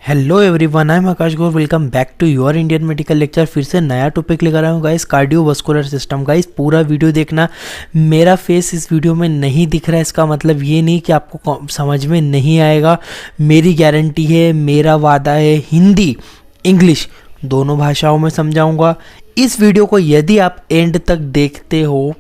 Hello everyone, I am Akash Gaur. Welcome back to your Indian medical lecture. फिर से नया topic लेकर आया हूँ गाइस, कार्डियोवास्कुलर सिस्टम। गाइस पूरा वीडियो देखना। मेरा फेस इस वीडियो में नहीं दिख रहा है, इसका मतलब ये नहीं कि आपको समझ में नहीं आएगा। मेरी गारंटी है, मेरा वादा है, हिंदी इंग्लिश दोनों भाषाओं में समझाऊंगा। इस वीडियो को यदि आप एंड तक देखते हो,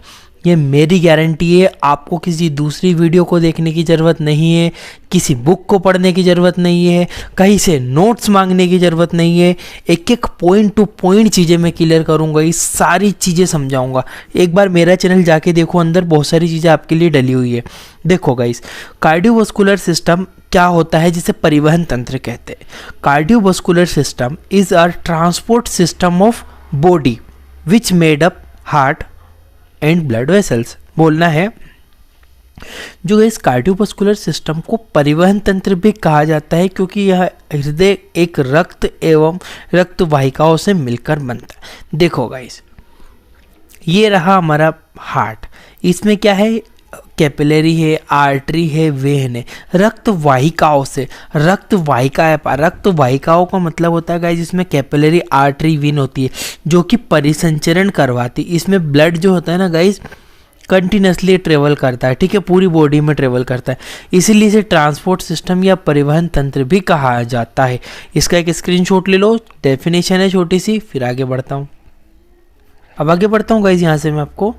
ये मेरी गारंटी है, आपको किसी दूसरी वीडियो को देखने की ज़रूरत नहीं है, किसी बुक को पढ़ने की ज़रूरत नहीं है, कहीं से नोट्स मांगने की ज़रूरत नहीं है। एक एक पॉइंट टू पॉइंट चीज़ें मैं क्लियर करूँगा, ये सारी चीज़ें समझाऊँगा। एक बार मेरा चैनल जाके देखो, अंदर बहुत सारी चीज़ें आपके लिए डली हुई है। देखो गाइस, कार्डियोवास्कुलर सिस्टम क्या होता है, जिसे परिवहन तंत्र कहते हैं। Cardiovascular system is our transport system of body which made up heart and blood vessels. बोलना है जो इस कार्डियोवास्कुलर सिस्टम को परिवहन तंत्र भी कहा जाता है, क्योंकि यह हृदय एक रक्त एवं रक्त वाहिकाओं से मिलकर बनता है। देखो गाइस, ये रहा हमारा हार्ट। इसमें क्या है, कैपिलरी है, आर्टरी है, वेन है, रक्त वाहिकाओं से। रक्त वाहिका है, रक्त वाहिकाओं का मतलब होता है गाइस, जिसमें कैपिलरी, आर्टरी, वेन होती है, जो कि परिसंचरण करवाती है। इसमें ब्लड जो होता है ना गाइस, कंटिन्यूसली ट्रेवल करता है, ठीक है, पूरी बॉडी में ट्रेवल करता है, इसीलिए इसे ट्रांसपोर्ट सिस्टम या परिवहन तंत्र भी कहा जाता है। इसका एक स्क्रीनशॉट ले लो, डेफिनेशन है छोटी सी, फिर आगे बढ़ता हूँ। अब आगे बढ़ता हूँ गाइस यहाँ से मैं आपको।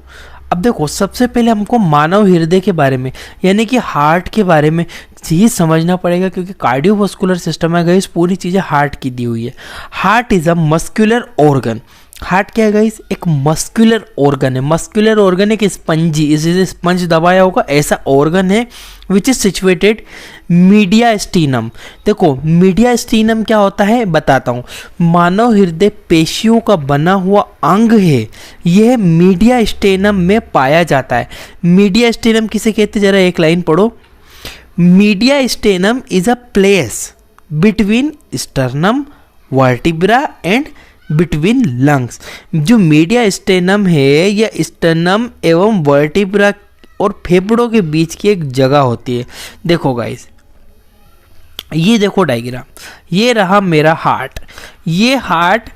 अब देखो, सबसे पहले हमको मानव हृदय के बारे में, यानी कि हार्ट के बारे में चीज़ समझना पड़ेगा, क्योंकि कार्डियोवास्कुलर सिस्टम है गाइस, पूरी चीज़ें हार्ट की दी हुई है। Heart is a muscular organ. Heart क्या है गाइस, एक मस्कुलर ऑर्गन है। मस्कुलर ऑर्गन एक स्पंजी, इसे स्पंज दबाया होगा ऐसा ऑर्गन है, विच इज सिचुएटेड मीडिया स्टीनम। देखो मीडिया स्टीनम क्या होता है बताता हूँ। मानव हृदय पेशियों का बना हुआ अंग है, यह मीडिया स्टेनम में पाया जाता है। मीडिया स्टेनम किसे कहते हैं, जरा एक लाइन पढ़ो। Media stannum is a place between sternum, vertebra and between lungs. जो मीडिया स्टेनम है, यह स्टर्नम एवं वर्टिब्रा और फेफड़ों के बीच की एक जगह होती है। देखो गाइस, ये देखो डायग्राम, ये रहा मेरा हार्ट। ये हार्ट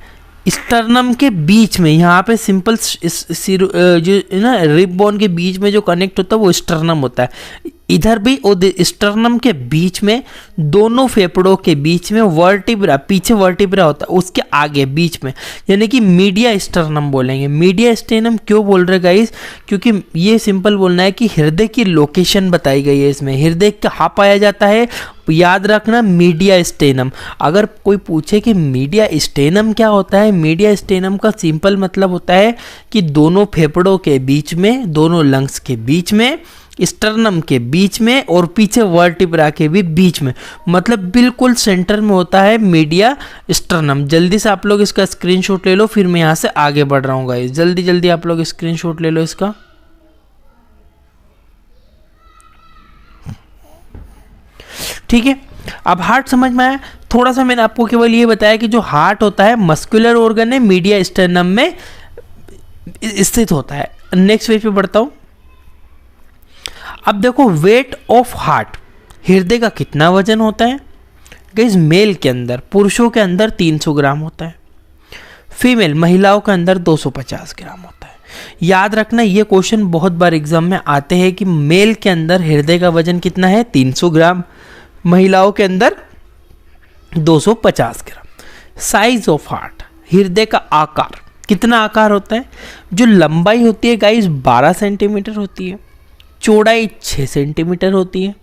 स्टर्नम के बीच में, यहाँ पे सिंपल जो ना रिब बोन के बीच में जो कनेक्ट होता है वो स्टर्नम होता है। इधर भी स्टर्नम के बीच में, दोनों फेफड़ों के बीच में वर्टिब्रा, पीछे वर्टिब्रा होता है, उसके आगे बीच में, यानी कि मीडिया स्टर्नम बोलेंगे। मीडिया स्टेनम क्यों बोल रहे गाइस, क्योंकि ये सिंपल बोलना है कि हृदय की लोकेशन बताई गई है इसमें। हृदय कहाँ पाया जाता है, याद रखना, मीडिया स्टेनम। अगर कोई पूछे कि मीडिया स्टेनम क्या होता है, मीडिया स्टेनम का सिंपल मतलब होता है कि दोनों फेफड़ों के बीच में, दोनों लंग्स के बीच में, स्टर्नम के बीच में और पीछे वर्टिब्रा के भी बीच में, मतलब बिल्कुल सेंटर में होता है मीडिया स्टर्नम। जल्दी से आप लोग इसका स्क्रीनशॉट ले लो, फिर मैं यहाँ से आगे बढ़ रहा हूँ गाइस। जल्दी जल्दी आप लोग स्क्रीनशॉट ले लो इसका। ठीक है, अब हार्ट समझ में आया। थोड़ा सा मैंने आपको केवल ये बताया कि जो हार्ट होता है मस्कुलर ऑर्गन है, मीडिया स्टर्नम में स्थित होता है। नेक्स्ट पेज पे बढ़ता हूं। अब देखो, वेट ऑफ हार्ट, हृदय का कितना वजन होता है गाइस। मेल के अंदर, पुरुषों के अंदर 300 ग्राम होता है, फीमेल महिलाओं के अंदर 250 ग्राम होता है। याद रखना, ये क्वेश्चन बहुत बार एग्जाम में आते हैं कि मेल के अंदर हृदय का वजन कितना है, 300 ग्राम, महिलाओं के अंदर 250 ग्राम। साइज ऑफ हार्ट, हृदय का आकार, कितना आकार होता है। जो लंबाई होती है गाइस 12 सेंटीमीटर होती है, चौड़ाई 6 सेंटीमीटर होती है,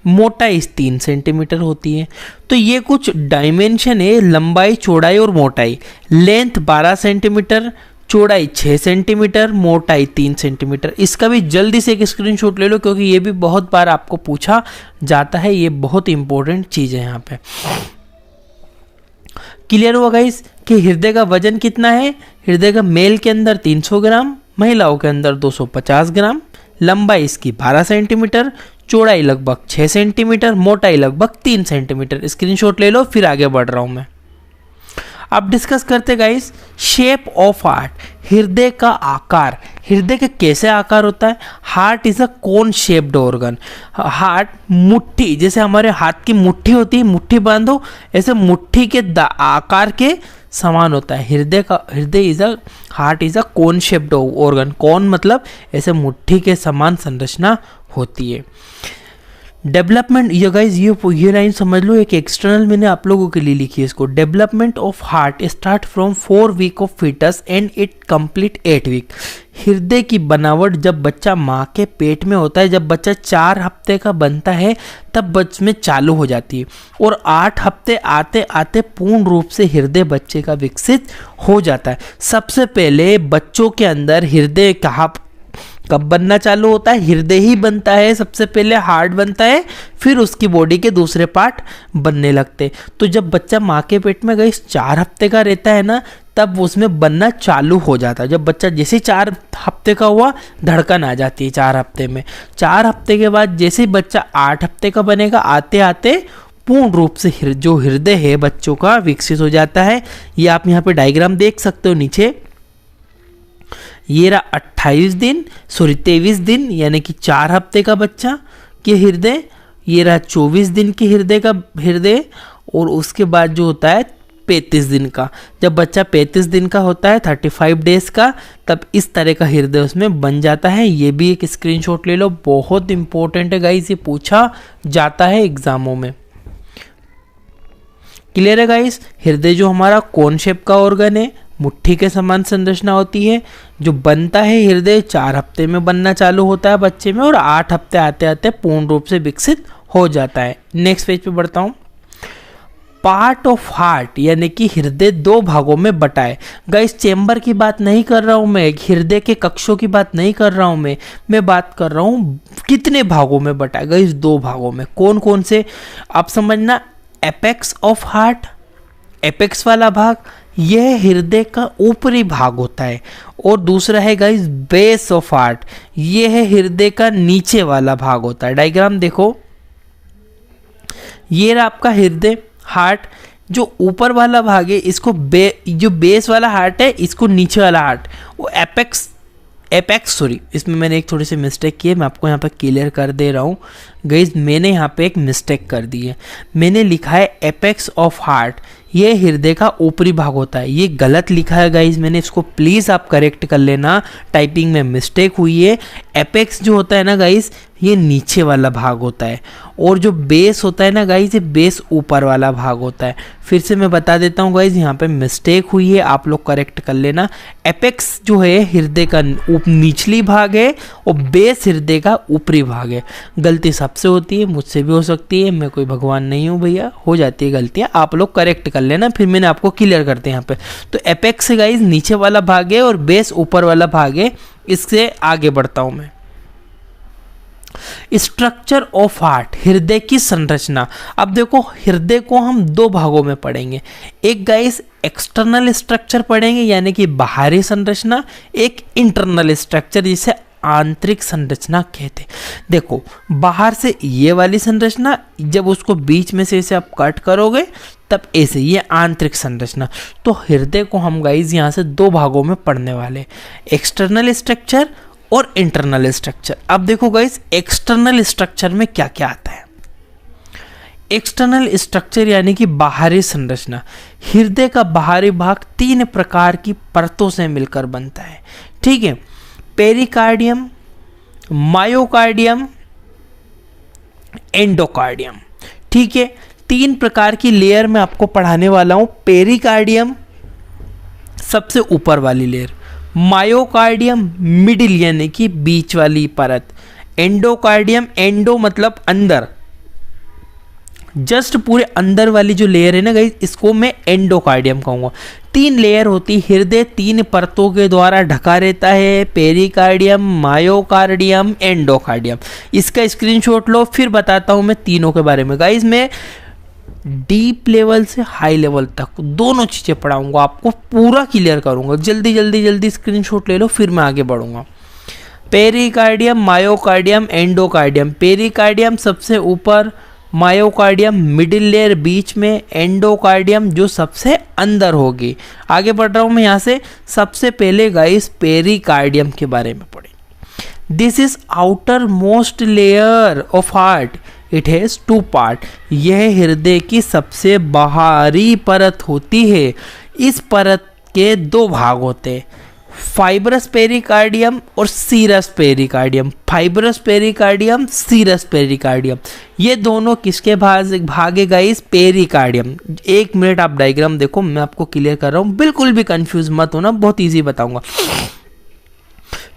मोटाई 3 सेंटीमीटर होती है। तो ये कुछ डायमेंशन है, लंबाई, चौड़ाई और मोटाई। लेंथ 12 सेंटीमीटर, चौड़ाई 6 सेंटीमीटर, मोटाई 3 सेंटीमीटर। इसका भी जल्दी से एक स्क्रीनशॉट ले लो, क्योंकि ये भी बहुत बार आपको पूछा जाता है, ये बहुत इंपॉर्टेंट चीज़ है यहाँ पे। क्लियर हुआ गाइस कि हृदय का वजन कितना है। हृदय का मेल के अंदर 300 ग्राम, महिलाओं के अंदर 250 ग्राम, लंबाई इसकी 12 सेंटीमीटर, चौड़ाई लगभग 6 सेंटीमीटर, मोटाई लगभग 3 सेंटीमीटर। स्क्रीनशॉट ले लो, फिर आगे बढ़ रहा हूँ मैं। अब डिस्कस करते गाइस शेप ऑफ हार्ट, हृदय का आकार। हृदय का कैसे आकार होता है? Heart is a cone shaped organ. Heart मुट्ठी, जैसे हमारे हाथ की मुट्ठी होती है, मुट्ठी बांधो, ऐसे मुट्ठी के आकार के समान होता है हृदय। Heart is a cone shaped organ. Cone मतलब ऐसे मुट्ठी के समान संरचना होती है। डेवलपमेंट, ये गाइज ये लाइन समझ लो, एक एक्सटर्नल मैंने आप लोगों के लिए लिखी है इसको। Development of heart start from 4 week of foetus and it complete 8 week. हृदय की बनावट जब बच्चा माँ के पेट में होता है, जब बच्चा 4 हफ्ते का बनता है तब बच्चे में चालू हो जाती है, और 8 हफ्ते आते आते पूर्ण रूप से हृदय बच्चे का विकसित हो जाता है। सबसे पहले बच्चों के अंदर हृदय कब बनना चालू होता है? हृदय ही बनता है सबसे पहले, हार्ट बनता है, फिर उसकी बॉडी के दूसरे पार्ट बनने लगते। तो जब बच्चा माँ के पेट में गई 4 हफ्ते का रहता है ना, तब उसमें बनना चालू हो जाता है। जब बच्चा जैसे 4 हफ्ते का हुआ, धड़कन आ जाती है 4 हफ्ते में। 4 हफ्ते के बाद जैसे बच्चा 8 हफ्ते का बनेगा, आते आते पूर्ण रूप से जो हृदय है बच्चों का विकसित हो जाता है। ये आप यहाँ पे डायग्राम देख सकते हो नीचे। ये रहा 23 दिन यानी कि 4 हफ्ते का बच्चा के हृदय। ये रहा 24 दिन के हृदय, और उसके बाद जो होता है 35 दिन का। जब बच्चा 35 दिन का होता है, 35 डेज का, तब इस तरह का हृदय उसमें बन जाता है। ये भी एक स्क्रीनशॉट ले लो, बहुत इंपॉर्टेंट है गाइस, ये पूछा जाता है एग्जामों में। क्लियर है गाइस? हृदय जो हमारा कोन शेप का ऑर्गन है, मुट्ठी के समान संरचना होती है, जो बनता है हृदय 4 हफ्ते में बनना चालू होता है बच्चे में, और 8 हफ्ते आते आते पूर्ण रूप से विकसित हो जाता है। नेक्स्ट पेज पे बढ़ता हूँ। पार्ट ऑफ हार्ट, यानी कि हृदय 2 भागों में बटा है। गाइस चेंबर की बात नहीं कर रहा हूँ मैं, हृदय के कक्षों की बात नहीं कर रहा हूँ मैं बात कर रहा हूँ कितने भागों में बटा है। गाइस 2 भागों में। कौन कौन से आप समझना। एपेक्स ऑफ हार्ट, एपेक्स वाला भाग यह हृदय का ऊपरी भाग होता है, और दूसरा है गाइस बेस ऑफ हार्ट, यह है हृदय का नीचे वाला भाग होता है। डायग्राम देखो, ये रहा आपका हृदय हार्ट, जो ऊपर वाला भाग है इसको जो बेस वाला हार्ट है इसको नीचे वाला हार्ट, वो एपेक्स सॉरी, इसमें मैंने एक थोड़ी सी मिस्टेक की है, मैं आपको यहाँ पे क्लियर कर दे रहा हूँ गाइज। मैंने यहाँ पे एक मिस्टेक कर दी है, मैंने लिखा है एपेक्स ऑफ हार्ट, ये हृदय का ऊपरी भाग होता है। ये गलत लिखा है गाइज मैंने, इसको प्लीज़ आप करेक्ट कर लेना, टाइपिंग में मिस्टेक हुई है। एपेक्स जो होता है ना गाइज, ये नीचे वाला भाग होता है, और जो बेस होता है ना गाइज, ये बेस ऊपर वाला भाग होता है। फिर से मैं बता देता हूँ गाइज, यहाँ पे मिस्टेक हुई है, आप लोग करेक्ट कर लेना। एपेक्स जो है हृदय का निचली भाग है, और बेस हृदय का ऊपरी भाग है। गलती सबसे होती है, मुझसे भी हो सकती है, मैं कोई भगवान नहीं हूँ भैया, हो जाती है गलतियाँ, आप लोग करेक्ट कर लेना। फिर मैंने आपको क्लियर करते हैं यहाँ पे। तो एपेक्स गाइज नीचे वाला भाग है और बेस ऊपर वाला भाग है। इससे आगे बढ़ता हूँ मैं। स्ट्रक्चर ऑफ हार्ट, हृदय की संरचना। अब देखो हृदय को हम 2 भागों में पढ़ेंगे। एक गाइस एक्सटर्नल स्ट्रक्चर पढ़ेंगे यानी कि बाहरी संरचना, एक इंटरनल स्ट्रक्चर जिसे आंतरिक संरचना कहते। देखो बाहर से ये वाली संरचना, जब उसको बीच में से इसे आप कट करोगे तब ऐसे, ये आंतरिक संरचना। तो हृदय को हम गाइस यहाँ से 2 भागों में पढ़ने वाले, एक्सटर्नल स्ट्रक्चर और इंटरनल स्ट्रक्चर। अब देखो गाइस एक्सटर्नल स्ट्रक्चर में क्या क्या आता है। एक्सटर्नल स्ट्रक्चर यानी कि बाहरी संरचना। हृदय का बाहरी भाग 3 प्रकार की परतों से मिलकर बनता है, ठीक है। पेरिकार्डियम, मायोकार्डियम, एंडोकार्डियम, ठीक है। 3 प्रकार की लेयर में आपको पढ़ाने वाला हूं। पेरिकार्डियम सबसे ऊपर वाली लेयर, मायोकार्डियम मिडिल यानी कि बीच वाली परत, एंडोकार्डियम, एंडो मतलब अंदर, जस्ट पूरे अंदर वाली जो लेयर है ना गाइस, इसको मैं एंडोकार्डियम कहूँगा। 3 लेयर होती, हृदय 3 परतों के द्वारा ढका रहता है, पेरिकार्डियम, मायोकार्डियम, एंडोकार्डियम। इसका स्क्रीनशॉट लो, फिर बताता हूँ मैं तीनों के बारे में। गाइस मैं डीप लेवल से हाई लेवल तक दोनों चीज़ें पढ़ाऊंगा, आपको पूरा क्लियर करूंगा। जल्दी स्क्रीनशॉट ले लो, फिर मैं आगे बढ़ूंगा। Pericardium, myocardium, endocardium. पेरिकार्डियम सबसे ऊपर, मायोकार्डियम मिडिल लेयर बीच में, एंडोकार्डियम जो सबसे अंदर होगी। आगे बढ़ रहा हूँ मैं यहाँ से। सबसे पहले गाइस पेरिकार्डियम के बारे में पढ़ें। This is outer most layer of heart, it has 2 part. यह हृदय की सबसे बाहरी परत होती है। इस परत के 2 भाग होते हैं, फाइब्रस पेरिकार्डियम और serous pericardium. Fibrous pericardium, serous pericardium, ये दोनों किसके भागे गाइस? पेरिकार्डियम। 1 मिनट आप डायग्राम देखो, मैं आपको क्लियर कर रहा हूँ, बिल्कुल भी कंफ्यूज मत होना, बहुत इजी बताऊंगा।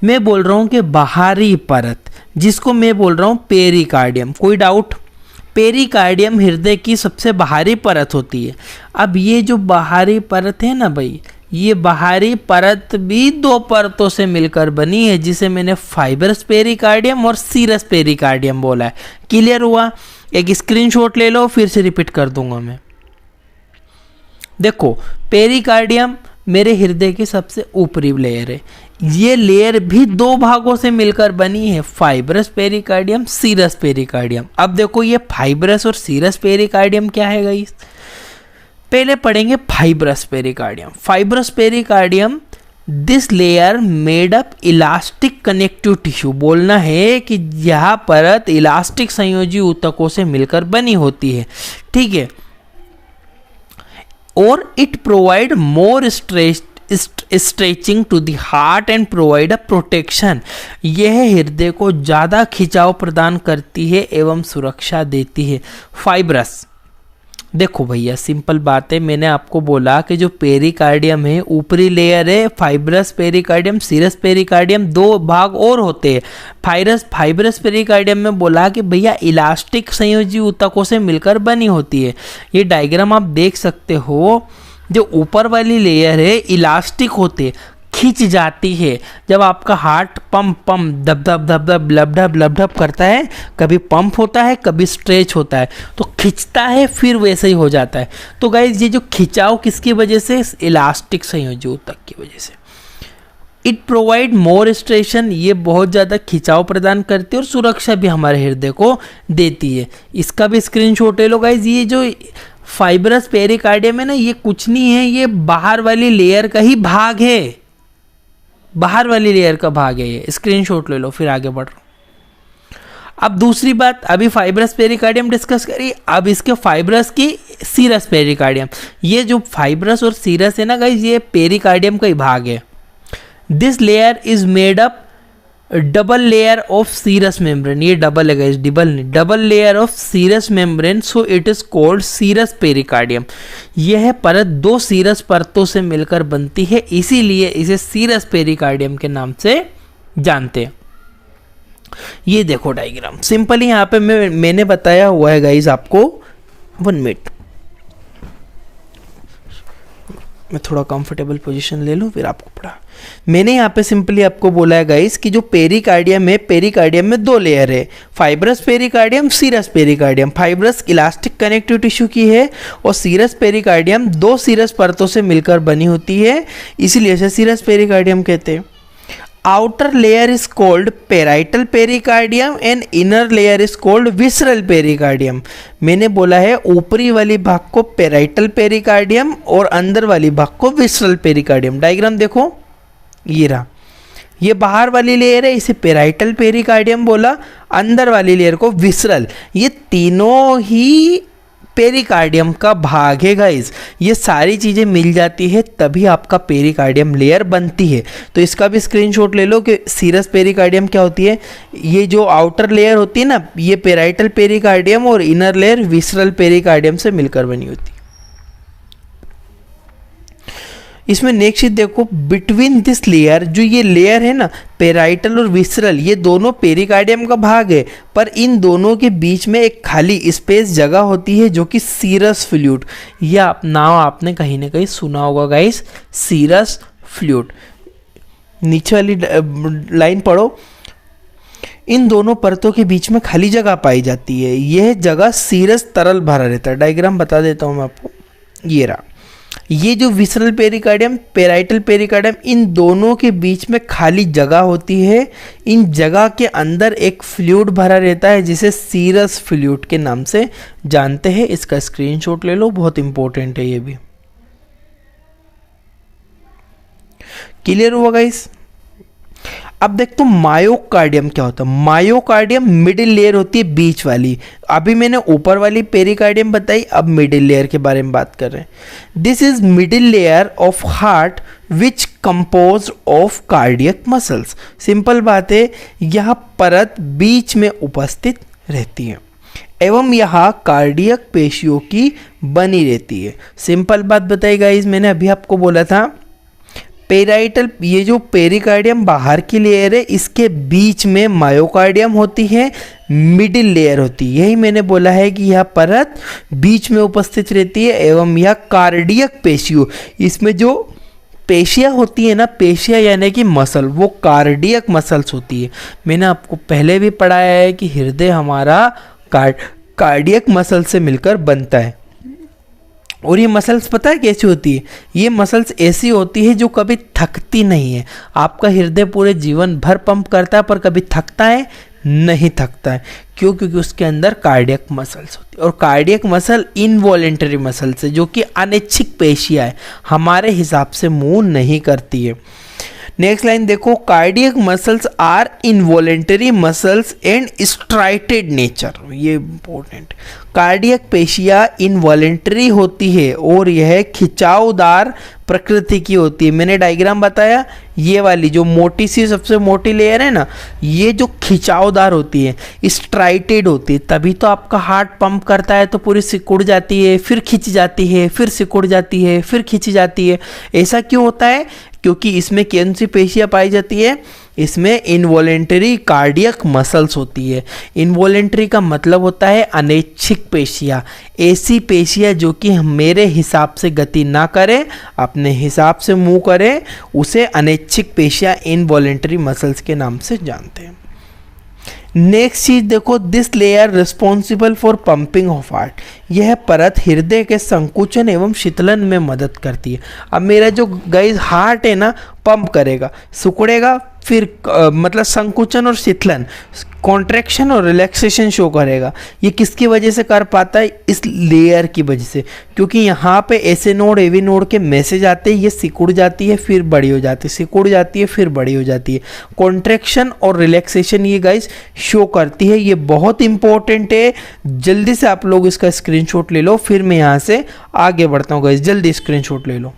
मैं बोल रहा हूँ कि बाहरी परत, जिसको मैं बोल रहा हूँ पेरिकार्डियम। कोई डाउट? पेरिकार्डियम हृदय की सबसे बाहरी परत होती है। अब ये जो बाहरी परत है ना भाई, ये बाहरी परत भी 2 परतों से मिलकर बनी है, जिसे मैंने फाइब्रस पेरिकार्डियम और सीरस पेरिकार्डियम बोला है। क्लियर हुआ? एक स्क्रीनशॉट ले लो, फिर से रिपीट कर दूंगा मैं। देखो, पेरिकार्डियम मेरे हृदय की सबसे ऊपरी लेयर है। ये लेयर भी 2 भागों से मिलकर बनी है, फाइब्रस पेरिकार्डियम, सीरस पेरिकार्डियम। अब देखो, ये फाइब्रस और सीरस पेरिकार्डियम क्या है गाइस? पहले पढ़ेंगे fibrous pericardium. Fibrous pericardium, this layer made up elastic connective tissue. बोलना है कि यह परत इलास्टिक संयोजी ऊतकों से मिलकर बनी होती है, ठीक है। और it provide more stretching to the heart and provide a protection. यह हृदय को ज़्यादा खिंचाव प्रदान करती है एवं सुरक्षा देती है। फाइब्रस, देखो भैया सिंपल बात है, मैंने आपको बोला कि जो पेरिकार्डियम है ऊपरी लेयर है, फाइब्रस पेरिकार्डियम, सीरस पेरिकार्डियम, 2 भाग और होते हैं। फाइब्रस पेरिकार्डियम में बोला कि भैया इलास्टिक संयोजी ऊतकों से मिलकर बनी होती है। ये डायग्राम आप देख सकते हो, जो ऊपर वाली लेयर है इलास्टिक होते, खिंच जाती है। जब आपका हार्ट पंप दब दब दब दब लब ढब लब ढब करता है, कभी पंप होता है कभी स्ट्रेच होता है, तो खिंचता है फिर वैसे ही हो जाता है। तो गाइज ये जो खिंचाव किसकी वजह से? इलास्टिक संयोजी ऊतक की वजह से। इट प्रोवाइड मोर स्ट्रेशन, ये बहुत ज़्यादा खिंचाव प्रदान करती है और सुरक्षा भी हमारे हृदय को देती है। इसका भी स्क्रीनशॉट ले लो गाइज। ये जो फाइब्रस पेरिकार्डियम है ना, ये कुछ नहीं है, ये बाहर वाली लेयर का ही भाग है, बाहर वाली लेयर का भाग है ये। स्क्रीनशॉट ले लो, फिर आगे बढ़ रहा हूं। अब दूसरी बात, अभी फाइब्रस पेरिकार्डियम डिस्कस करी, अब इसके फाइब्रस की सीरस पेरिकार्डियम। ये जो फाइब्रस और सीरस है ना गाइस, ये पेरिकार्डियम का ही भाग है। This layer is made up double layer of serous membrane. ये डबल है guys, double layer of serous membrane, so it is called serous pericardium. यह परत 2 सीरस परतों से मिलकर बनती है, इसीलिए इसे सीरस पेरिकार्डियम के नाम से जानते हैं। ये देखो डायग्राम, सिंपली यहाँ पे मैंने बताया हुआ है गाइस आपको। 1 मिनट, मैं थोड़ा कंफर्टेबल पोजीशन ले लूँ फिर आपको पढ़ा। मैंने यहाँ पे सिंपली आपको बोला है गाइस कि जो पेरिकार्डियम है, पेरिकार्डियम में 2 लेयर है, fibrous pericardium, serous pericardium. Fibrous elastic connective tissue की है और सीरस पेरिकार्डियम 2 सीरस परतों से मिलकर बनी होती है, इसीलिए इसे सीरस पेरिकार्डियम कहते हैं। Outer layer is called parietal pericardium and inner layer is called visceral pericardium. मैंने बोला है ऊपरी वाली भाग को पेराइटल पेरिकार्डियम और अंदर वाली भाग को विसरल पेरिकार्डियम। डायग्राम देखो, ये रहा, ये बाहर वाली लेयर है, इसे पेराइटल पेरिकार्डियम बोला, अंदर वाली लेयर को विसरल। ये तीनों ही पेरिकार्डियम का भाग है गाइस। ये सारी चीज़ें मिल जाती है तभी आपका पेरिकार्डियम लेयर बनती है। तो इसका भी स्क्रीनशॉट ले लो कि सीरस पेरिकार्डियम क्या होती है। ये जो आउटर लेयर होती है ना, ये पेराइटल पेरिकार्डियम और इनर लेयर विसरल पेरिकार्डियम से मिलकर बनी होती है। इसमें नेक्स्ट चीज देखो, बिटवीन दिस लेयर, जो ये लेयर है ना पेराइटल और विसरल, ये दोनों पेरिकार्डियम का भाग है, पर इन दोनों के बीच में एक खाली स्पेस जगह होती है जो कि सीरस फ्लूइड। यह नाम आपने कहीं ना कहीं सुना होगा गाइस, सीरस फ्लूइड। नीचे वाली लाइन पढ़ो, इन दोनों परतों के बीच में खाली जगह पाई जाती है, यह जगह सीरस तरल भरा रहता है। डायग्राम बता देता हूँ मैं आपको, ये रहा। ये जो विसरल पेरिकार्डियम, पेराइटल पेरिकार्डियम, इन दोनों के बीच में खाली जगह होती है। इन जगह के अंदर एक फ्लूइड भरा रहता है जिसे सीरस फ्लूइड के नाम से जानते हैं। इसका स्क्रीनशॉट ले लो, बहुत इंपॉर्टेंट है ये भी। क्लियर हुआ गाइस? अब देखते हैं मायोकार्डियम क्या होता है। मायोकार्डियम मिडिल लेयर होती है, बीच वाली। अभी मैंने ऊपर वाली पेरिकार्डियम बताई, अब मिडिल लेयर के बारे में बात कर रहे हैं। This is middle layer of heart which compose of cardiac muscles. Simple बात है, यह परत बीच में उपस्थित रहती है एवं यह कार्डियक पेशियों की बनी रहती है। सिंपल बात बताई गाइस, मैंने अभी आपको बोला था पेराइटल, ये जो पेरिकार्डियम बाहर की लेयर है, इसके बीच में मायोकार्डियम होती है, मिडिल लेयर होती है। यही मैंने बोला है कि यह परत बीच में उपस्थित रहती है एवं यह कार्डियक पेशियों, इसमें जो पेशियाँ होती है ना, पेशियाँ यानी कि मसल, वो कार्डियक मसल्स होती है। मैंने आपको पहले भी पढ़ाया है कि हृदय हमारा कार्डियक मसल से मिलकर बनता है। और ये मसल्स पता है कैसी होती है? ये मसल्स ऐसी होती है जो कभी थकती नहीं है। आपका हृदय पूरे जीवन भर पंप करता है पर कभी थकता है नहीं थकता है। क्यों? क्योंकि उसके अंदर कार्डियक मसल्स होती है। और कार्डियक मसल इनवॉलेंटरी मसल्स है, जो कि अनैच्छिक पेशियाँ है, हमारे हिसाब से मूव नहीं करती है। नेक्स्ट लाइन देखो, cardiac muscles are involuntary muscles and striated nature. ये इंपॉर्टेंट, कार्डियक पेशियाँ इनवॉलेंटरी होती है और यह खिंचावदार प्रकृति की होती है। मैंने डायग्राम बताया, ये वाली जो मोटी सी सबसे मोटी लेयर है ना, ये जो खिंचावदार होती है, स्ट्राइटेड होती है, तभी तो आपका हार्ट पंप करता है तो पूरी सिकुड़ जाती है, फिर खिंच जाती है, फिर सिकुड़ जाती है, फिर खिंच जाती है। ऐसा क्यों होता है? क्योंकि इसमें कौन सी पेशियाँ पाई जाती है? इसमें इनवॉलेंटरी कार्डियक मसल्स होती है। इनवॉलेंटरी का मतलब होता है अनैच्छिक पेशियाँ, ऐसी पेशियाँ जो कि मेरे हिसाब से गति ना करे, अपने हिसाब से मूव करे, उसे अनैच्छिक पेशियाँ इनवॉलेंटरी मसल्स के नाम से जानते हैं। नेक्स्ट चीज देखो, this layer responsible for pumping of heart. यह परत हृदय के संकुचन एवं शीतलन में मदद करती है। अब मेरा जो गाइस हार्ट है ना, पंप करेगा, सिकुड़ेगा, फिर मतलब संकुचन और शीतलन, कॉन्ट्रैक्शन और रिलैक्सेशन शो करेगा। ये किसकी वजह से कर पाता है? इस लेयर की वजह से, क्योंकि यहाँ पे ऐसे नोड एवी नोड के मैसेज आते हैं, ये सिकुड़ जाती है फिर बड़ी हो जाती है, सिकुड़ जाती है फिर बड़ी हो जाती है। कॉन्ट्रैक्शन और रिलैक्सेशन ये गाइस शो करती है। ये बहुत इंपॉर्टेंट है, जल्दी से आप लोग इसका स्क्रीनशॉट ले लो, फिर मैं यहाँ से आगे बढ़ता हूँ गाइस, जल्दी स्क्रीनशॉट ले लो।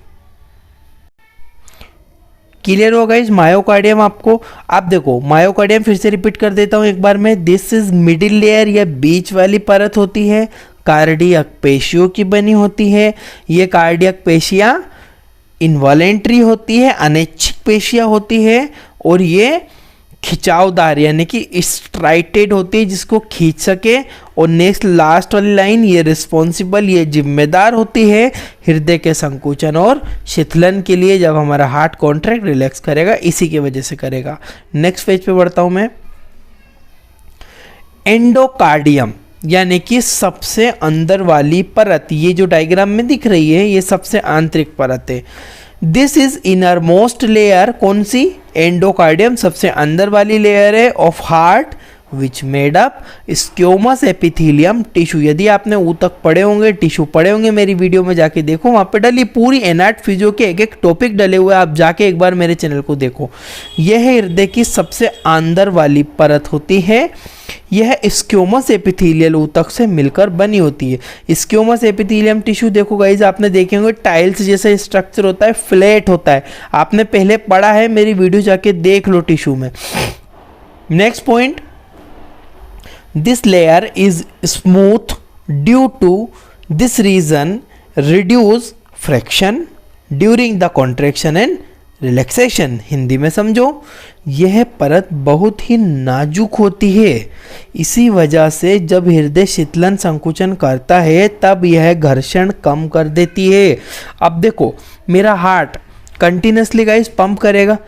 क्लियर होगा इस मायोकार्डियम आपको? आप देखो, मायोकार्डियम फिर से रिपीट कर देता हूं एक बार में। दिस इज मिडिल लेयर, या बीच वाली परत होती है, कार्डियक पेशियों की बनी होती है। ये कार्डियक पेशियां इनवॉलेंटरी होती है, अनैच्छिक पेशियां होती है, और ये खिंचावदार यानी कि स्ट्राइटेड होती है, जिसको खींच सके। और नेक्स्ट लास्ट वाली लाइन, ये रिस्पॉन्सिबल, ये जिम्मेदार होती है हृदय के संकुचन और शीतलन के लिए। जब हमारा हार्ट कॉन्ट्रैक्ट रिलैक्स करेगा, इसी की वजह से करेगा। नेक्स्ट पेज पे बढ़ता हूं मैं। एंडोकार्डियम यानी कि सबसे अंदर वाली परत, ये जो डायग्राम में दिख रही है, ये सबसे आंतरिक परत है। This is inner most layer, कौन सी? एंडोकार्डियम, सबसे अंदर वाली लेयर है of heart which made up squamous epithelium tissue. यदि आपने ऊ तक पढ़े होंगे, टिश्यू पढ़े होंगे, मेरी वीडियो में जाके देखो, वहाँ पे डली पूरी एनाट फिजियो के एक एक टॉपिक डले हुए, आप जाके एक बार मेरे चैनल को देखो। यह हृदय की सबसे अंदर वाली परत होती है। यह स्क्योमस एपिथेलियल ऊतक से मिलकर बनी होती है। स्क्योमस एपिथेलियम टिश्यू देखो गाइस, आपने देखे होंगे टाइल्स जैसा स्ट्रक्चर होता है, फ्लैट होता है, आपने पहले पढ़ा है, मेरी वीडियो जाके देख लो टिश्यू में। Next point, this layer is smooth due to this reason reduce friction during the contraction and relaxation. Hindi में समझो, यह परत बहुत ही नाजुक होती है, इसी वजह से जब हृदय शीतलन संकुचन करता है तब यह घर्षण कम कर देती है। अब देखो, मेरा हार्ट कंटिन्यूसली गाइस पंप करेगा,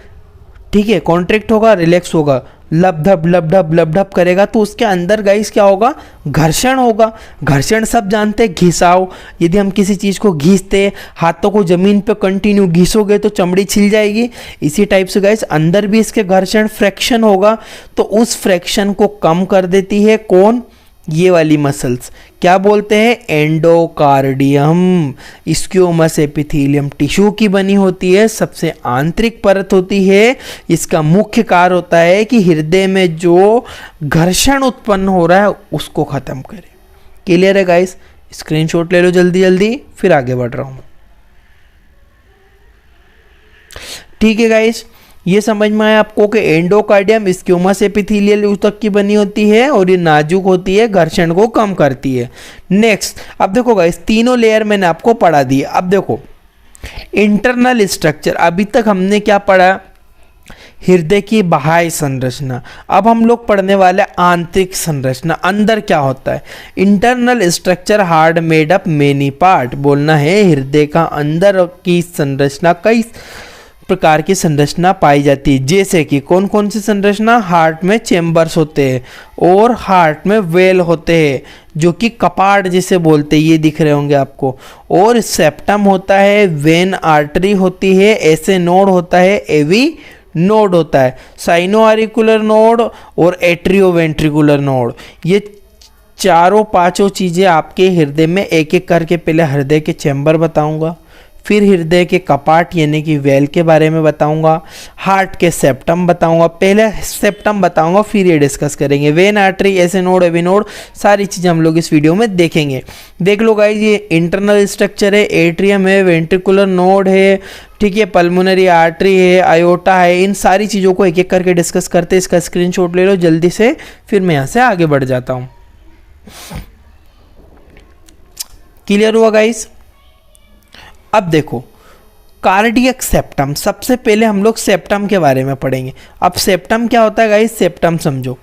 ठीक है, कॉन्ट्रैक्ट होगा, रिलैक्स होगा, लबधब लबधब लबधब करेगा तो उसके अंदर गाइस क्या होगा, घर्षण होगा। घर्षण सब जानते हैं, घिसाव। यदि हम किसी चीज़ को घिसते, हाथों को जमीन पे कंटिन्यू घिसोगे तो चमड़ी छिल जाएगी। इसी टाइप से गाइस अंदर भी इसके घर्षण फ्रैक्शन होगा, तो उस फ्रैक्शन को कम कर देती है कौन, ये वाली मसल्स। क्या बोलते हैं, एंडोकार्डियम। स्क्यूमस एपिथेलियम टिश्यू की बनी होती है, सबसे आंतरिक परत होती है। इसका मुख्य कार्य होता है कि हृदय में जो घर्षण उत्पन्न हो रहा है उसको खत्म करे। क्लियर है गाइस? स्क्रीनशॉट ले लो जल्दी जल्दी, फिर आगे बढ़ रहा हूं। ठीक है गाइस, ये समझ में आया आपको कि एंडोकार्डियम स्क्यूमस एपिथेलियल ऊतक की बनी होती है और ये नाजुक होती है, घर्षण को कम करती है। नेक्स्ट, अब देखो गाइस तीनों लेयर मैंने आपको पढ़ा दी। अब देखो इंटरनल स्ट्रक्चर, अभी तक हमने क्या पढ़ा, हृदय की बाह्य संरचना। अब हम लोग पढ़ने वाले आंतरिक संरचना, अंदर क्या होता है। Internal structure hard made up many part, बोलना है हृदय का अंदर की संरचना कई प्रकार की संरचना पाई जाती है। जैसे कि कौन कौन सी संरचना, हार्ट में चेम्बर्स होते हैं और हार्ट में वेल होते हैं जो कि कपाट जिसे बोलते हैं, ये दिख रहे होंगे आपको। और सेप्टम होता है, वेन आर्टरी होती है, ऐसे नोड होता है, एवी नोड होता है, साइनो आरिकुलर नोड और एट्रियोवेंट्रिकुलर नोड। ये चारों पांचों चीजें आपके हृदय में एक एक करके, पहले हृदय के चैम्बर बताऊंगा, फिर हृदय के कपाट यानी कि वेल के बारे में बताऊंगा, हार्ट के सेप्टम बताऊंगा। पहले सेप्टम बताऊंगा फिर ये डिस्कस करेंगे। वेन आर्टरी, ऐसे नोड, एवी नोड, सारी चीज़ें हम लोग इस वीडियो में देखेंगे। देख लो गाइस, ये इंटरनल स्ट्रक्चर है, एट्रियम है, वेंट्रिकुलर नोड है, ठीक है, पल्मोनरी आर्टरी है, आयोटा है। इन सारी चीज़ों को एक एक करके डिस्कस करते हैं। इसका स्क्रीनशॉट ले लो जल्दी से, फिर मैं यहाँ से आगे बढ़ जाता हूँ। क्लियर हुआ गाइस? अब देखो कार्डियक सेप्टम, सबसे पहले हम लोग सेप्टम के बारे में पढ़ेंगे। अब सेप्टम क्या होता है गाइस, सेप्टम समझो।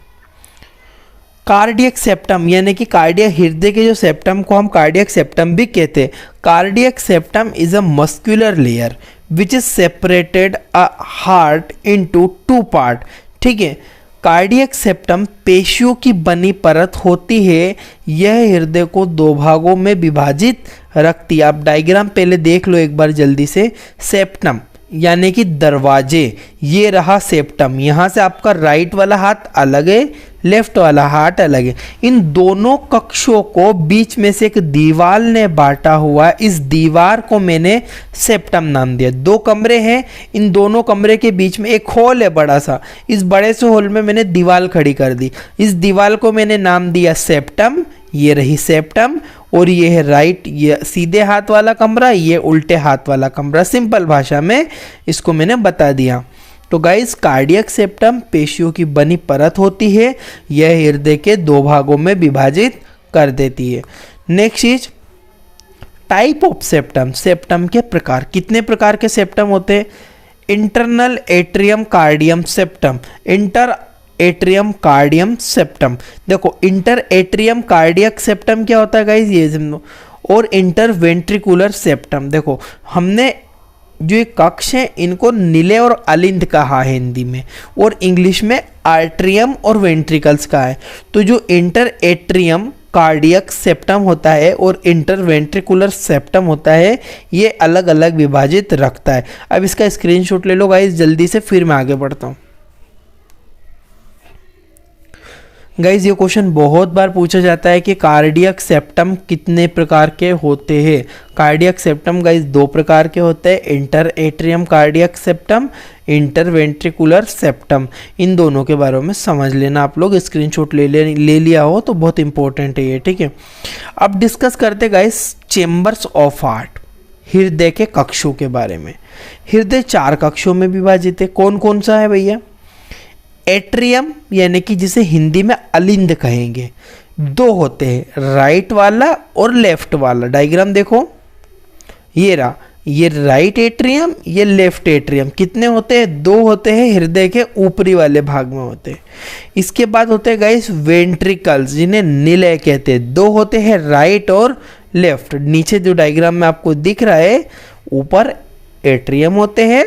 कार्डियक सेप्टम यानी कि कार्डियक, हृदय के जो सेप्टम को हम कार्डियक सेप्टम भी कहते हैं। Cardiac septum is a muscular layer which is separated a heart into two part. ठीक है, कार्डियक सेप्टम पेशियों की बनी परत होती है। यह हृदय को दो भागों में विभाजित रखती है। आप डायग्राम पहले देख लो एक बार जल्दी से। सेप्टम यानी कि दरवाजे, ये रहा सेप्टम। यहाँ से आपका राइट वाला हाथ अलग है, लेफ्ट वाला हाथ अलग है। इन दोनों कक्षों को बीच में से एक दीवार ने बांटा हुआ है। इस दीवार को मैंने सेप्टम नाम दिया। दो कमरे हैं, इन दोनों कमरे के बीच में एक हॉल है बड़ा सा। इस बड़े से हॉल में मैंने दीवार खड़ी कर दी। इस दीवार को मैंने नाम दिया सेप्टम। ये रही सेप्टम और ये है राइट, ये सीधे हाथ वाला कमरा, ये उल्टे हाथ वाला कमरा। सिंपल भाषा में इसको मैंने बता दिया। तो गाइस कार्डियक सेप्टम पेशियों की बनी परत होती है। यह हृदय के दो भागों में विभाजित कर देती है। नेक्स्ट चीज, टाइप ऑफ सेप्टम। सेप्टम के प्रकार, कितने प्रकार के सेप्टम होते हैं। Internal atrium cardium septum, inter atrium cardium septum. देखो इंटर एट्रियम कार्डियक सेप्टम क्या होता है गाइस, ये समझो। और इंटर वेंट्रिकुलर सेप्टम, देखो हमने जो ये कक्ष है इनको नीले और अलिंद कहा है हिंदी में, और इंग्लिश में आर्ट्रियम और वेंट्रिकल्स का है। तो जो इंटर एट्रियम कार्डियक सेप्टम होता है और इंटर वेंट्रिकुलर सेप्टम होता है, ये अलग अलग विभाजित रखता है। अब इसका स्क्रीनशॉट ले लो गाइस जल्दी से, फिर मैं आगे बढ़ता हूँ। गाइज ये क्वेश्चन बहुत बार पूछा जाता है कि कार्डियक सेप्टम कितने प्रकार के होते हैं। कार्डियक सेप्टम गाइज दो प्रकार के होते हैं, inter atrium cardiac septum, inter ventricular septum. इन दोनों के बारे में समझ लेना आप लोग, स्क्रीनशॉट ले लिया हो तो बहुत इंपॉर्टेंट है ये, ठीक है। अब डिस्कस करते गाइज चेम्बर्स ऑफ हार्ट, हृदय के कक्षों के बारे में। हृदय चार कक्षों में विभाजित है। कौन कौन सा है भैया। एट्रियम यानी कि जिसे हिंदी में अलिंद कहेंगे, दो होते हैं, राइट वाला और लेफ्ट वाला। डायग्राम देखो, ये रहा, ये राइट एट्रियम, ये लेफ्ट एट्रियम। कितने होते हैं, दो होते हैं, हृदय के ऊपरी वाले भाग में होते हैं। इसके बाद होते हैं गाइस वेंट्रिकल्स, जिन्हें निलय कहते हैं। दो होते हैं राइट और लेफ्ट। नीचे जो डायग्राम में आपको दिख रहा है, ऊपर एट्रियम होते हैं,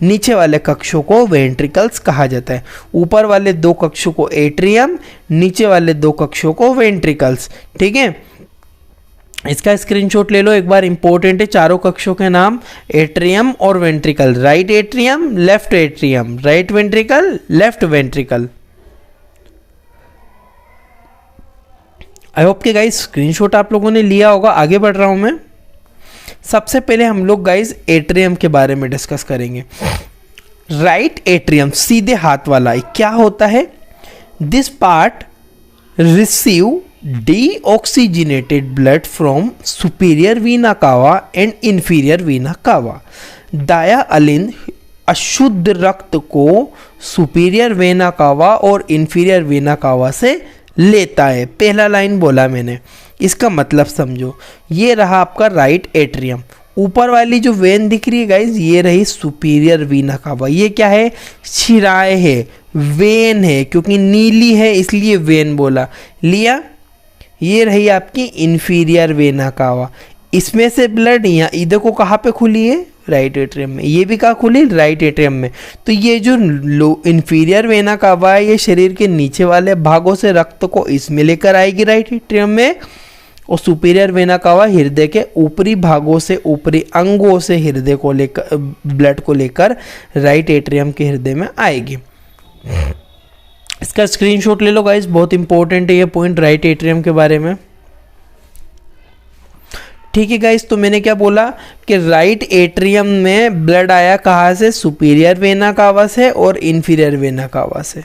नीचे वाले कक्षों को वेंट्रिकल्स कहा जाता है। ऊपर वाले 2 कक्षों को एट्रियम, नीचे वाले 2 कक्षों को वेंट्रिकल्स। ठीक है, इसका स्क्रीनशॉट ले लो एक बार, इंपॉर्टेंट है। चारों कक्षों के नाम एट्रियम और ventricle, right atrium, left atrium, right ventricle, left ventricle. I hope के गाइस स्क्रीनशॉट आप लोगों ने लिया होगा। आगे बढ़ रहा हूं मैं। सबसे पहले हम लोग गाइस एट्रियम के बारे में डिस्कस करेंगे। राइट एट्रियम, सीधे हाथ वाला, क्या होता है? This part receive deoxygenated blood from superior vena cava and inferior vena cava। दाया अलिंद अशुद्ध रक्त को सुपीरियर वेना कावा और इंफीरियर वेना कावा से लेता है। पहला लाइन बोला मैंने, इसका मतलब समझो। ये रहा आपका राइट एट्रियम। ऊपर वाली जो वेन दिख रही है गाइज, ये रही सुपीरियर वीना कावा। ये क्या है? शिराए है, वेन है, क्योंकि नीली है इसलिए वेन बोला लिया। ये रही आपकी इंफीरियर वेना कावा। इसमें से ब्लड यहाँ इधर को कहाँ पे खुली है? राइट एट्रियम में। ये भी कहाँ खुली? राइट एट्रियम में। तो ये जो इंफीरियर वेना कावा है, ये शरीर के नीचे वाले भागों से रक्त को इसमें लेकर आएगी राइट एट्रियम में, और सुपीरियर वेना कावा हृदय के ऊपरी भागों से, ऊपरी अंगों से हृदय को लेकर, ब्लड को लेकर राइट एट्रियम के हृदय में आएगी। इसका स्क्रीनशॉट ले लो गाइस, बहुत इंपॉर्टेंट है ये पॉइंट राइट एट्रियम के बारे में। ठीक है गाइस, तो मैंने क्या बोला कि राइट एट्रियम में ब्लड आया कहाँ से? सुपीरियर वेना कावा से और इंफीरियर वेना कावा से।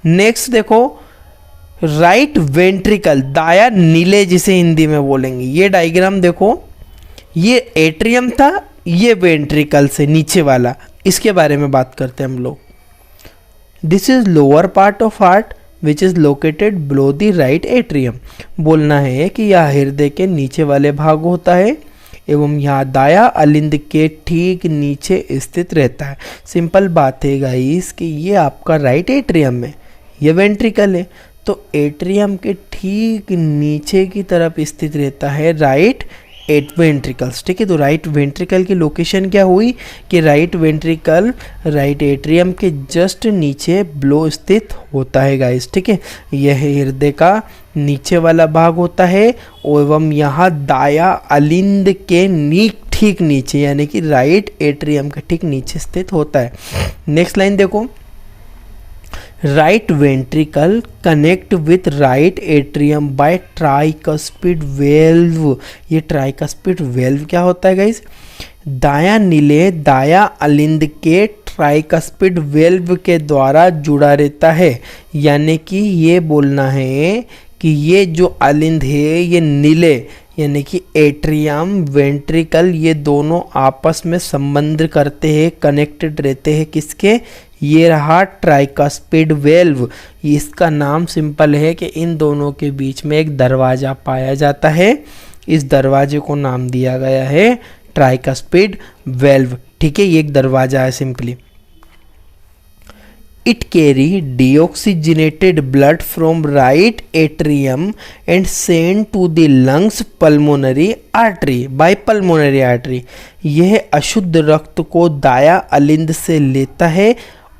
नेक्स्ट देखो, राइट वेंट्रिकल, दाया नीले जिसे हिंदी में बोलेंगे। ये डायग्राम देखो, ये एट्रियम था, ये वेंट्रिकल से नीचे वाला, इसके बारे में बात करते हैं हम लोग। This is lower part of heart which is located below the right atrium. बोलना है कि यह हृदय के नीचे वाले भाग होता है एवं यहाँ दाया अलिंद के ठीक नीचे स्थित रहता है। सिंपल बात है गाइस कि ये आपका राइट एट्रियम है, ये वेंट्रिकल है, तो एट्रियम के ठीक नीचे की तरफ स्थित रहता है राइट वेंट्रिकल्स। ठीक है, तो राइट वेंट्रिकल की लोकेशन क्या हुई कि राइट वेंट्रिकल राइट एट्रियम के जस्ट नीचे बिलो स्थित होता है गाइस। ठीक है, यह हृदय का नीचे वाला भाग होता है एवं यहाँ दाया अलिंद के ठीक नीचे, यानी कि राइट एट्रियम के ठीक नीचे स्थित होता है। नेक्स्ट लाइन देखो, right ventricle connect with right atrium by tricuspid valve. ये ट्राइकस्पिड वेल्व क्या होता है गाइस? दाया नीले दाया अलिंद के ट्राइकस्पिड वेल्व के द्वारा जुड़ा रहता है। यानी कि ये बोलना है कि ये जो अलिंद है, ये नीले यानी कि एट्रियम वेंट्रिकल, ये दोनों आपस में संबंध करते हैं, कनेक्टेड रहते हैं। किसके? ये रहा ट्राइकस्पिड वेल्व। इसका नाम सिंपल है कि इन दोनों के बीच में एक दरवाज़ा पाया जाता है, इस दरवाजे को नाम दिया गया है ट्राइकस्पिड वेल्व। ठीक है, ये एक दरवाजा है simply. It carry deoxygenated blood from right atrium and sent to the lungs pulmonary artery by pulmonary artery। यह अशुद्ध रक्त को दाया अलिंद से लेता है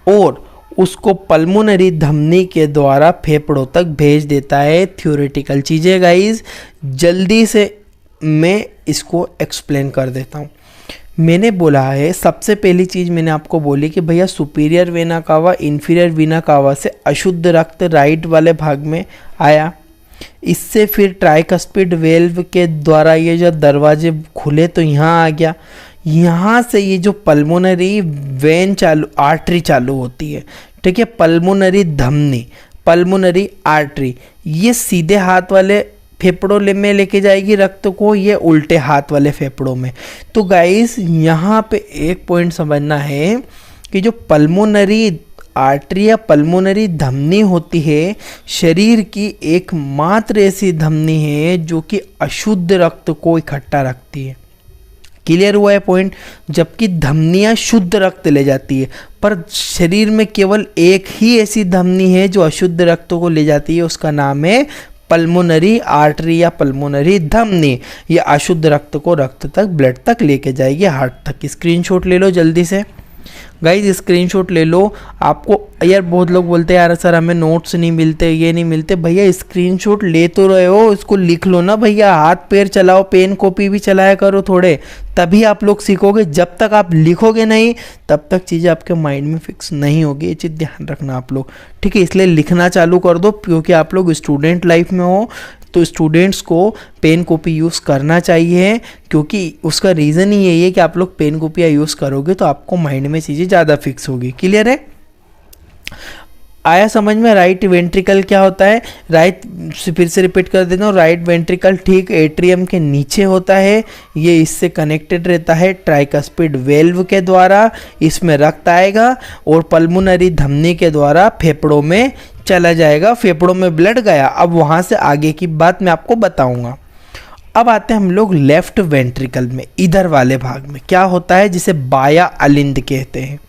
और उसको पल्मोनरी धमनी के द्वारा फेफड़ों तक भेज देता है। थ्योरेटिकल चीज़ें गाइज, जल्दी से मैं इसको एक्सप्लेन कर देता हूँ। मैंने बोला है, सबसे पहली चीज़ मैंने आपको बोली कि भैया superior vena cava inferior vena cava से अशुद्ध रक्त राइट वाले भाग में आया, इससे फिर ट्राइकस्पिड वेल्व के द्वारा ये जो दरवाजे खुले तो यहाँ आ गया। यहाँ से ये जो पल्मोनरी वेन चालू, आर्टरी चालू होती है। ठीक है, पल्मोनरी धमनी, पल्मोनरी आर्टरी, ये सीधे हाथ वाले फेफड़ों में लेके जाएगी रक्त को, ये उल्टे हाथ वाले फेफड़ों में। तो गाइस यहाँ पे एक पॉइंट समझना है कि जो पल्मोनरी आर्टरी या पल्मोनरी धमनी होती है, शरीर की एकमात्र ऐसी धमनी है जो कि अशुद्ध रक्त को इकट्ठा रखती है। क्लियर हुआ है पॉइंट? जबकि धमनियाँ शुद्ध रक्त ले जाती है, पर शरीर में केवल एक ही ऐसी धमनी है जो अशुद्ध रक्त को ले जाती है, उसका नाम है पल्मोनरी आर्टरी या पल्मोनरी धमनी। ये अशुद्ध रक्त को रक्त तक, ब्लड तक लेके जाएगी, हार्ट तक। स्क्रीनशॉट ले लो जल्दी से। गाइज स्क्रीनशॉट ले लो। आपको यार बहुत लोग बोलते हैं यार सर हमें नोट्स नहीं मिलते, ये नहीं मिलते। भैया स्क्रीनशॉट ले तो रहे हो, इसको लिख लो ना भैया, हाथ पैर चलाओ, पेन कॉपी भी चलाया करो थोड़े, तभी आप लोग सीखोगे। जब तक आप लिखोगे नहीं तब तक चीज़ें आपके माइंड में फिक्स नहीं होगी, ये चीज़ ध्यान रखना आप लोग, ठीक है। इसलिए लिखना चालू कर दो, क्योंकि आप लोग स्टूडेंट लाइफ में हो, तो स्टूडेंट्स को पेन कॉपी यूज़ करना चाहिए, क्योंकि उसका रीज़न ही यही है कि आप लोग पेन कॉपियाँ यूज़ करोगे तो आपको माइंड में चीज़ें ज़्यादा फिक्स होगी। क्लियर है? आया समझ में? राइट वेंट्रिकल क्या होता है? फिर से रिपीट कर देता हूँ। राइट वेंट्रिकल ठीक एट्रियम के नीचे होता है, ये इससे कनेक्टेड रहता है ट्राइकस्पिड वेल्व के द्वारा, इसमें रक्त आएगा और पल्मोनरी धमनी के द्वारा फेफड़ों में चला जाएगा, फेफड़ों में ब्लड गया। अब वहाँ से आगे की बात मैं आपको बताऊंगा। अब आते हैं हम लोग लेफ्ट वेंट्रिकल में, इधर वाले भाग में क्या होता है, जिसे बाया अलिंद कहते हैं।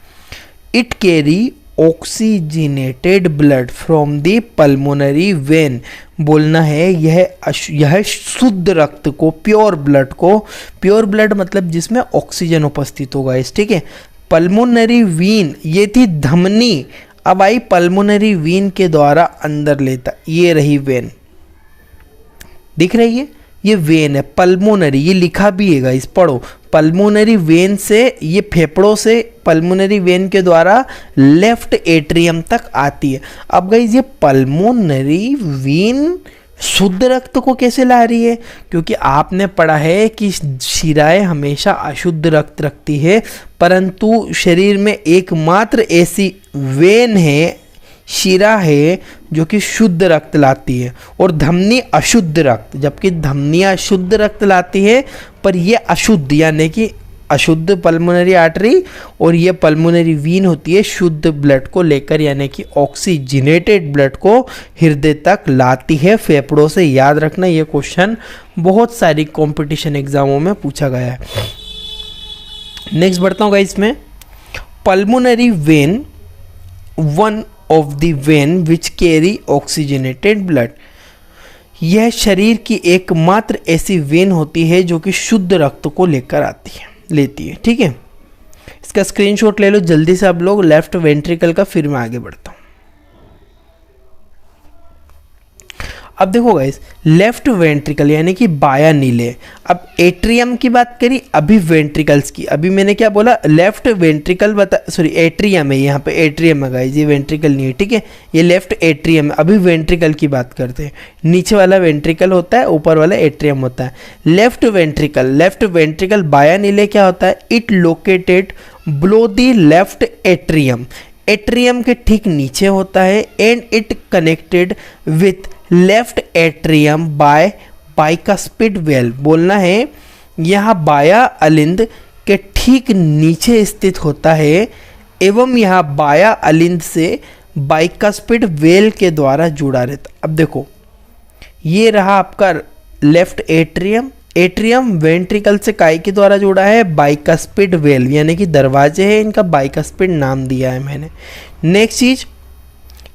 It carry oxygenated blood from the pulmonary vein, बोलना है यह शुद्ध रक्त को, प्योर ब्लड को, प्योर ब्लड मतलब जिसमें ऑक्सीजन उपस्थित होगा इस, ठीक है। पल्मोनरी वीन ये थी धमनी, अब आई पल्मोनरी वीन के द्वारा अंदर लेता, ये रही वेन, दिख रही है, ये वेन है पल्मोनरी, ये लिखा भी है गाइस, पढ़ो। पल्मोनरी वेन से, ये फेफड़ों से पल्मोनरी वेन के द्वारा लेफ्ट एट्रियम तक आती है। अब गाइस ये पल्मोनरी वेन शुद्ध रक्त को कैसे ला रही है? क्योंकि आपने पढ़ा है कि शिराएं हमेशा अशुद्ध रक्त रखती है, परंतु शरीर में एकमात्र ऐसी वेन है, शिरा है, जो कि शुद्ध रक्त लाती है, और धमनी अशुद्ध रक्त, जबकि धमनियाँ शुद्ध रक्त लाती है पर ये अशुद्ध, यानी कि अशुद्ध पल्मोनरी आर्टरी, और ये पल्मोनरी वीन होती है शुद्ध ब्लड को लेकर, यानी कि ऑक्सीजनेटेड ब्लड को हृदय तक लाती है फेफड़ों से। याद रखना, ये क्वेश्चन बहुत सारी कंपटीशन एग्जामों में पूछा गया है। नेक्स्ट बढ़ता हूँ गाइस इसमें। Pulmonary vein one of the when which carry oxygenated blood, यह शरीर की एकमात्र ऐसी वेन होती है जो कि शुद्ध रक्त को लेती है, ठीक है। इसका स्क्रीनशॉट ले लो जल्दी से आप लोग, लेफ्ट वेंट्रिकल का, फिर मैं आगे बढ़ता हूँ। अब देखो गाइस, लेफ्ट वेंट्रिकल यानी कि बाया नीले। अब एट्रियम की बात करी, अभी वेंट्रिकल्स की। अभी मैंने क्या बोला, लेफ्ट वेंट्रिकल एट्रियम है, यहाँ पे एट्रियम है गाइस, ये वेंट्रिकल नहीं है, ठीक है, ये लेफ्ट एट्रियम है। अभी वेंट्रिकल की बात करते हैं, नीचे वाला वेंट्रिकल होता है, ऊपर वाला एट्रियम होता है। लेफ्ट वेंट्रिकल बाया नीले क्या होता है, it located below the left atrium, atrium के ठीक नीचे होता है, and it connected with left atrium by bicuspid valve, बोलना है यहाँ बाया अलिंद के ठीक नीचे स्थित होता है, एवं यहाँ बाया अलिंद से बाइकस्पिड वेल के द्वारा जुड़ा रहता। अब देखो, ये रहा आपका लेफ्ट एट्रियम, एट्रियम वेंट्रिकल से काय के द्वारा जुड़ा है, बाइकस्पिड वेल्व, यानी कि दरवाजे हैं, इनका बाइकस्पिड नाम दिया है मैंने। नेक्स्ट चीज,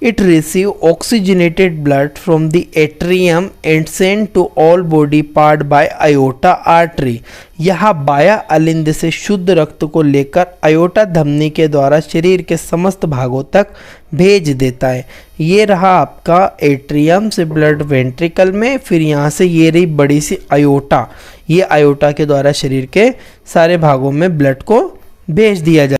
it receive oxygenated blood from the atrium and send to all body part by aorta artery, यहाँ बाया अलिंद से शुद्ध रक्त को लेकर आयोटा धमनी के द्वारा शरीर के समस्त भागों तक भेज देता है। ये रहा आपका एट्रियम से ब्लड वेंट्रिकल में, फिर यहाँ से ये रही बड़ी सी आयोटा, ये आयोटा के द्वारा शरीर के सारे भागों में ब्लड को भेज दिया जाता है।